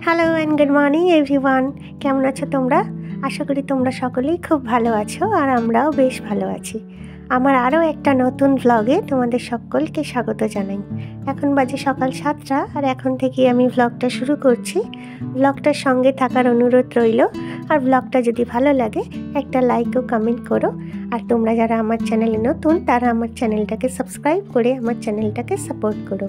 Hello and good morning everyone. কেমন আছো তোমরা? আশা করি তোমরা সকলেই খুব ভালো আছো আর আমরাও বেশ ভালো আছি। আমার আরও একটা নতুন ভ্লগে তোমাদের সকলকে স্বাগত জানাই। এখন বাজে সকাল 7টা আর এখন থেকেই আমি ভ্লগটা শুরু করছি। ভ্লগটার সঙ্গে থাকার অনুরোধ রইল। আর ভ্লগটা যদি ভালো লাগে একটা লাইক ও কমেন্ট করো। আর তোমরা যারা আমার চ্যানেলে নতুন তারা আমার চ্যানেলটাকে সাবস্ক্রাইব করে আমার চ্যানেলটাকে সাপোর্ট করো।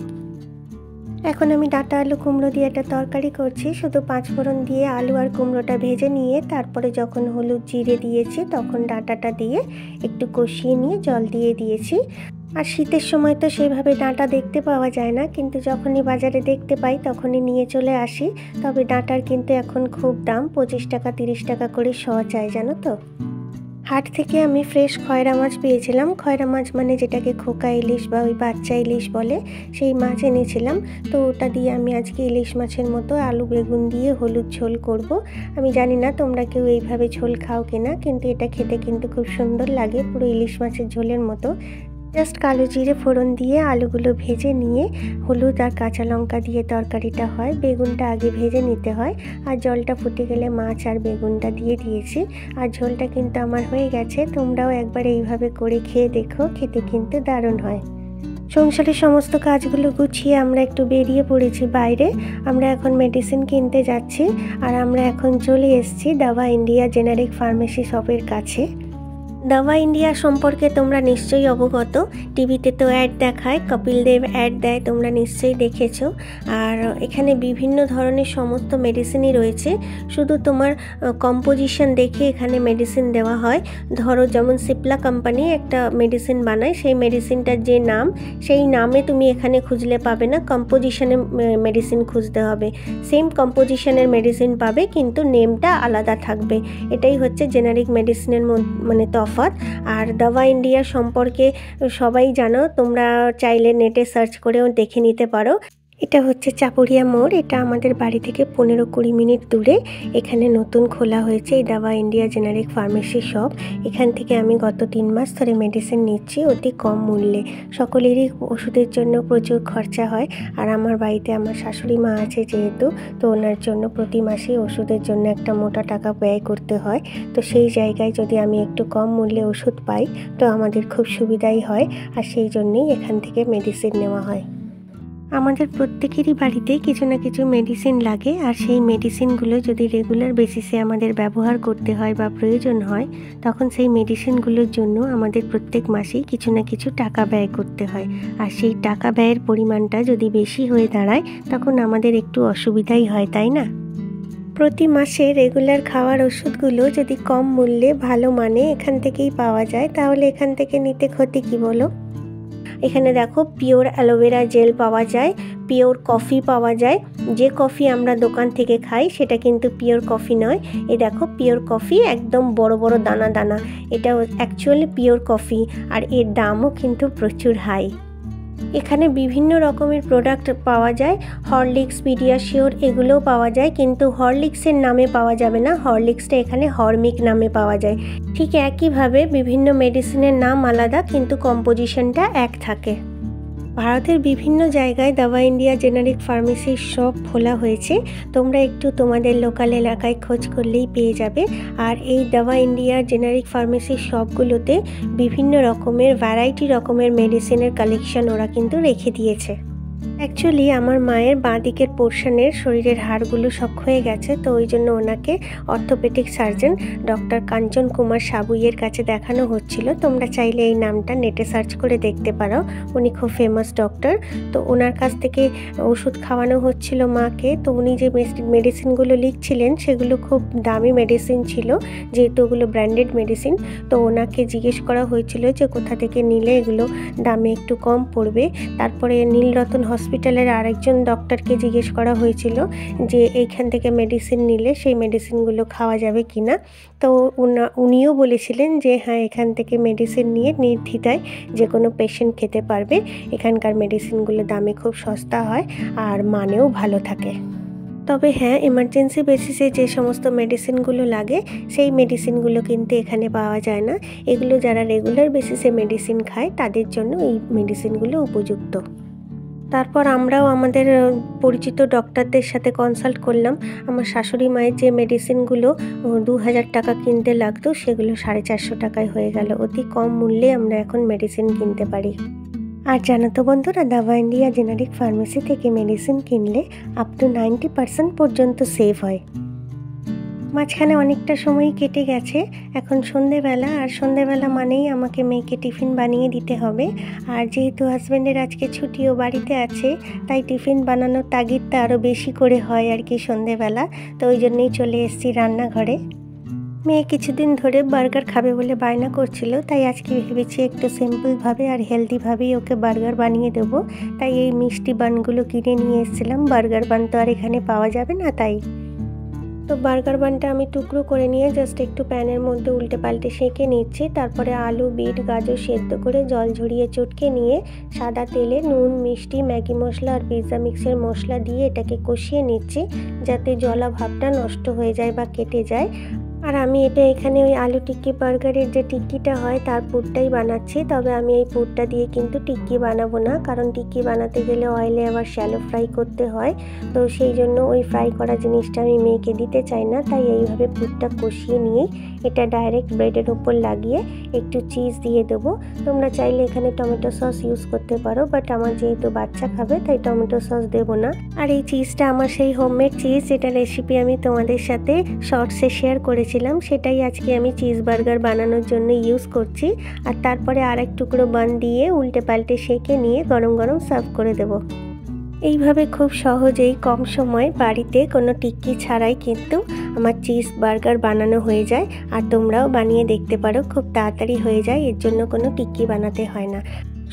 এখন আমি ডাঁটা আলু কুমড়ো দিয়ে একটা তরকারি করছি। শুধু 5 ফোড়ন দিয়ে আলু আর কুমড়োটা ভেজে নিয়ে তারপরে যখন হলুদ জিরে দিয়েছি তখন ডাঁটাটা দিয়ে একটু কষিয়ে নিয়ে জল দিয়ে দিয়েছি। আর শীতের সময় তো সেভাবে ডাঁটা দেখতে পাওয়া যায় না, কিন্তু যখনই বাজারে দেখতে পাই তখনই নিয়ে চলে আসি। তবে ডাঁটার কিন্তু এখন খুব দাম, 25 টাকা 30 টাকা করে শ চাই, জানো তো। হাট থেকে আমি ফ্রেশ খয়রা মাছ পেয়েছিলাম। খয়রা মাছ মানে যেটাকে খোকা ইলিশ বা ওই বাচ্চা ইলিশ বলে, সেই মাছ এনেছিলাম। তো ওটা দিয়ে আমি আজকে ইলিশ মাছের মতো আলু বেগুন দিয়ে হলুদ ঝোল করব। আমি জানি না তোমরা কেউ এইভাবে ঝোল খাও কিনা, কিন্তু এটা খেতে কিন্তু খুব সুন্দর লাগে, পুরো ইলিশ মাছের ঝোলের মতো। জাস্ট কালো জিরে ফোড়ন দিয়ে আলুগুলো ভেজে নিয়ে হলুদ আর কাঁচা লঙ্কা দিয়ে তরকারিটা হয়। বেগুনটা আগে ভেজে নিতে হয় আর জলটা ফুটে গেলে মাছ আর বেগুনটা দিয়ে দিয়েছি। আর ঝোলটা কিন্তু আমার হয়ে গেছে। তোমরাও একবার এইভাবে করে খেয়ে দেখো, খেতে কিন্তু দারুণ হয়। সংসারের সমস্ত কাজগুলো গুছিয়ে আমরা একটু বেরিয়ে পড়েছি বাইরে। আমরা এখন মেডিসিন কিনতে যাচ্ছি আর আমরা এখন চলে এসেছি দাওয়া ইন্ডিয়া জেনারিক ফার্মেসি শপের কাছে। দাওয়া ইন্ডিয়া সম্পর্কে তোমরা নিশ্চয়ই অবগত, টিভিতে তো অ্যাড দেখায়, কপিল দেব অ্যাড দেয়, তোমরা নিশ্চয়ই দেখেছো। আর এখানে বিভিন্ন ধরনের সমস্ত মেডিসিনই রয়েছে। শুধু তোমার কম্পোজিশন দেখে এখানে মেডিসিন দেওয়া হয়। ধরো যেমন সিপলা কোম্পানি একটা মেডিসিন বানায়, সেই মেডিসিনটার যে নাম সেই নামে তুমি এখানে খুঁজলে পাবে না, কম্পোজিশনে মেডিসিন খুঁজতে হবে। সেম কম্পোজিশনের মেডিসিন পাবে কিন্তু নেমটা আলাদা থাকবে। এটাই হচ্ছে জেনারিক মেডিসিনের মানে তফাৎ। আর দাওয়া ইন্ডিয়া সম্পর্কে সবাই জানো, তোমরা চাইলে নেটে সার্চ করেও দেখে নিতে পারো। এটা হচ্ছে চাপুরিয়া মোড়, এটা আমাদের বাড়ি থেকে 15-20 মিনিট দূরে। এখানে নতুন খোলা হয়েছে এই দাওয়া ইন্ডিয়া জেনারিক ফার্মেসি শপ। এখান থেকে আমি গত 3 মাস ধরে মেডিসিন নিচ্ছি অতি কম মূল্যে। সকলেরই ওষুধের জন্য প্রচুর খরচা হয়, আর আমার বাড়িতে আমার শাশুড়ি মা আছে যেহেতু, তো ওনার জন্য প্রতি মাসেই ওষুধের জন্য একটা মোটা টাকা ব্যয় করতে হয়। তো সেই জায়গায় যদি আমি একটু কম মূল্যে ওষুধ পাই তো আমাদের খুব সুবিধাই হয়, আর সেই জন্যেই এখান থেকে মেডিসিন নেওয়া হয়। আমাদের প্রত্যেকেরই বাড়িতে কিছু না কিছু মেডিসিন লাগে, আর সেই মেডিসিনগুলো যদি রেগুলার বেসিসে আমাদের ব্যবহার করতে হয় বা প্রয়োজন হয়, তখন সেই মেডিসিনগুলোর জন্য আমাদের প্রত্যেক মাসেই কিছু না কিছু টাকা ব্যয় করতে হয়। আর সেই টাকা ব্যয়ের পরিমাণটা যদি বেশি হয়ে দাঁড়ায় তখন আমাদের একটু অসুবিধাই হয়, তাই না? প্রতি মাসে রেগুলার খাওয়ার ওষুধগুলো যদি কম মূল্যে ভালো মানে এখান থেকেই পাওয়া যায়, তাহলে এখান থেকে নিতে ক্ষতি কী বলো? এখানে দেখো পিওর অ্যালোভেরা জেল পাওয়া যায়, পিওর কফি পাওয়া যায়। যে কফি আমরা দোকান থেকে খাই সেটা কিন্তু পিওর কফি নয়। এই দেখো পিওর কফি, একদম বড় বড় দানা দানা, এটা অ্যাকচুয়ালি পিওর কফি, আর এর দামও কিন্তু প্রচুর হাই। এখানে বিভিন্ন রকমের প্রোডাক্ট পাওয়া যায়, হরলিক্স, পিডিয়াশিওর এগুলোও পাওয়া যায়, কিন্তু হরলিক্সের নামে পাওয়া যাবে না, হরলিক্সটা এখানে হরমিক নামে পাওয়া যায়। ঠিক একইভাবে বিভিন্ন মেডিসিনের নাম আলাদা কিন্তু কম্পোজিশনটা এক থাকে। ভারতের বিভিন্ন জায়গায় দাওয়া ইন্ডিয়া জেনারিক ফার্মেসির শপ খোলা হয়েছে, তোমরা একটু তোমাদের লোকাল এলাকায় খোঁজ করলেই পেয়ে যাবে। আর এই দাওয়া ইন্ডিয়া জেনারিক ফার্মেসির শপগুলোতে বিভিন্ন রকমের ভ্যারাইটি রকমের মেডিসিনের কালেকশন ওরা কিন্তু রেখে দিয়েছে। অ্যাকচুয়ালি আমার মায়ের বাঁ দিকের পোর্শনের শরীরের হাড়গুলো সব ক্ষয়ে গেছে, তো ওই জন্য ওনাকে অর্থোপেডিক সার্জন ডক্টর কাঞ্চন কুমার সাবুইয়ের কাছে দেখানো হচ্ছিল। তোমরা চাইলে এই নামটা নেটে সার্চ করে দেখতে পারো, উনি খুব ফেমাস ডক্টর। তো ওনার কাছ থেকে ওষুধ খাওয়ানো হচ্ছিল মাকে। তো উনি যে মেডিসিনগুলো লিখছিলেন সেগুলো খুব দামি মেডিসিন ছিল, যেহেতু ওগুলো ব্র্যান্ডেড মেডিসিন। তো ওনাকে জিজ্ঞেস করা হয়েছিল যে কোথা থেকে নিলে এগুলো দামে একটু কম পড়বে। তারপরে নীলরতন হসপিটালের আরেকজন ডক্টরকে জিজ্ঞেস করা হয়েছিল যে এইখান থেকে মেডিসিন নিলে সেই মেডিসিনগুলো খাওয়া যাবে কি না। তো উনিও বলেছিলেন যে হ্যাঁ, এখান থেকে মেডিসিন নিয়ে নির্দ্বিধায় যে কোনো পেশেন্ট খেতে পারবে। এখানকার মেডিসিনগুলো দামে খুব সস্তা হয় আর মানেও ভালো থাকে। তবে হ্যাঁ, এমার্জেন্সি বেসিসে যে সমস্ত মেডিসিনগুলো লাগে সেই মেডিসিনগুলো কিন্তু এখানে পাওয়া যায় না। এগুলো যারা রেগুলার বেসিসে মেডিসিন খায় তাদের জন্য এই মেডিসিনগুলো উপযুক্ত। তারপর আমরাও আমাদের পরিচিত ডক্টরদের সাথে কনসাল্ট করলাম। আমার শাশুড়ি মায়ের যে মেডিসিনগুলো ২,০০০ টাকা কিনতে লাগতো সেগুলো 450 টাকায় হয়ে গেল। অতি কম মূল্যে আমরা এখন মেডিসিন কিনতে পারি। আর জানো তো বন্ধুরা, দাবা ইন্ডিয়া জেনারিক ফার্মেসি থেকে মেডিসিন কিনলে আপ টু 90% পর্যন্ত সেভ হয়। মাঝখানে অনেকটা সময় কেটে গেছে, এখন সন্ধেবেলা, আর সন্ধেবেলা মানেই আমাকে মেয়েকে টিফিন বানিয়ে দিতে হবে। আর যেহেতু হাজব্যান্ডের আজকে ছুটিও বাড়িতে আছে, তাই টিফিন বানানোর তাগিদটা আরও বেশি করে হয় আর কি সন্ধেবেলা। তো ওই জন্যই চলে এসেছি রান্নাঘরে। মেয়ে কিছুদিন ধরে বার্গার খাবে বলে বায়না করছিল, তাই আজকে ভেবেছি একটু সিম্পলভাবে আর হেলদিভাবেই ওকে বার্গার বানিয়ে দেবো। তাই এই মিষ্টি বানগুলো কিনে নিয়ে এসেছিলাম। বার্গার বান তো আর এখানে পাওয়া যাবে না, তাই তো বার্গার বানটা আমি টুকরো করে নিয়ে জাস্ট একটু প্যানের মধ্যে উল্টে পাল্টে সেঁকে নিচ্ছি। তারপরে আলু, বিট, গাজর সেদ্ধ করে জল ঝরিয়ে চটকে নিয়ে সাদা তেলে নুন, মিষ্টি, ম্যাগি মশলা আর পিৎজা মিক্সের মশলা দিয়ে এটাকে কষিয়ে নিচ্ছি, যাতে জলা ভাবটা নষ্ট হয়ে যায় বা কেটে যায়। আর আমি এটা এখানে ওই আলু টিক্কি বার্গারের যে টিক্কিটা হয় তার পুরটাই বানাচ্ছি। তবে আমি এই পুরটা দিয়ে কিন্তু টিক্কি বানাবো না, কারণ টিক্কি বানাতে গেলে অয়েলে আবার শ্যালো ফ্রাই করতে হয়। তো সেই জন্য ওই ফ্রাই করা জিনিসটা আমি মেয়েকে দিতে চাই না। তাই এইভাবে পুরটা কষিয়ে নিয়েই এটা ডাইরেক্ট ব্রেডের ওপর লাগিয়ে একটু চিজ দিয়ে দেবো। তোমরা চাইলে এখানে টমেটো সস ইউজ করতে পারো, বাট আমার যেহেতু বাচ্চা খাবে তাই টমেটো সস দেবো না। আর এই চিজটা আমার সেই হোমমেড চিজ, যেটা রেসিপি আমি তোমাদের সাথে শর্টসে শেয়ার করেছিলাম, সেটাই আজকে আমি চিজ বার্গার বানানোর জন্য ইউজ করছি। আর তারপরে আর এক টুকরো বান দিয়ে উল্টে পাল্টে সেঁকে নিয়ে গরম গরম সার্ভ করে দেবো। এইভাবে খুব সহজেই কম সময় বাড়িতে কোনো টিক্কি ছাড়াই কিন্তু আমার চিজ বার্গার বানানো হয়ে যায়। আর তোমরাও বানিয়ে দেখতে পারো, খুব তাড়াতাড়ি হয়ে যায়, এর জন্য কোনো টিক্কি বানাতে হয় না।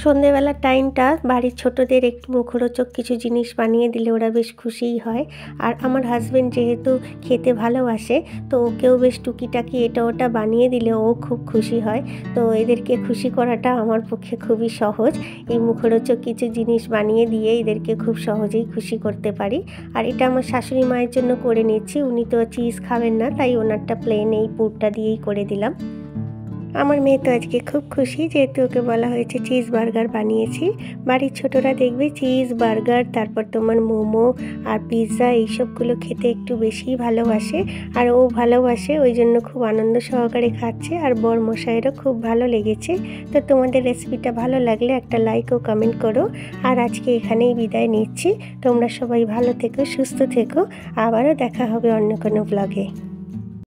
সন্ধেবেলার টাইমটা বাড়ির ছোটদের একটু মুখরোচক কিছু জিনিস বানিয়ে দিলে ওরা বেশ খুশিই হয়। আর আমার হাজব্যান্ড যেহেতু খেতে ভালোবাসে, তো ওকেও বেশ টুকিটাকি এটা ওটা বানিয়ে দিলে ও খুব খুশি হয়। তো এদেরকে খুশি করাটা আমার পক্ষে খুবই সহজ। এই মুখরোচক কিছু জিনিস বানিয়ে দিয়ে এদেরকে খুব সহজেই খুশি করতে পারি। আর এটা আমার শাশুড়ি মায়ের জন্য করে নিচ্ছি, উনি তো চিজ খাবেন না, তাই ওনারটা প্লেন এই পুরটা দিয়েই করে দিলাম। আমার মেয়ে তো আজকে খুব খুশি, যেহেতু ওকে বলা হয়েছে চিজ বার্গার বানিয়েছি। বাড়ির ছোটরা দেখবে চিজ বার্গার, তারপর তোমার মোমো আর পিৎজা এইসবগুলো খেতে একটু বেশিই ভালোবাসে। আর ও ভালোবাসে, ওই জন্য খুব আনন্দ সহকারে খাচ্ছে। আর বর মশাইয়েরও খুব ভালো লেগেছে। তো তোমাদের রেসিপিটা ভালো লাগলে একটা লাইক ও কমেন্ট করো। আর আজকে এখানেই বিদায় নিচ্ছি। তোমরা সবাই ভালো থেকো, সুস্থ থেকো। আবারও দেখা হবে অন্য কোনো ব্লগে।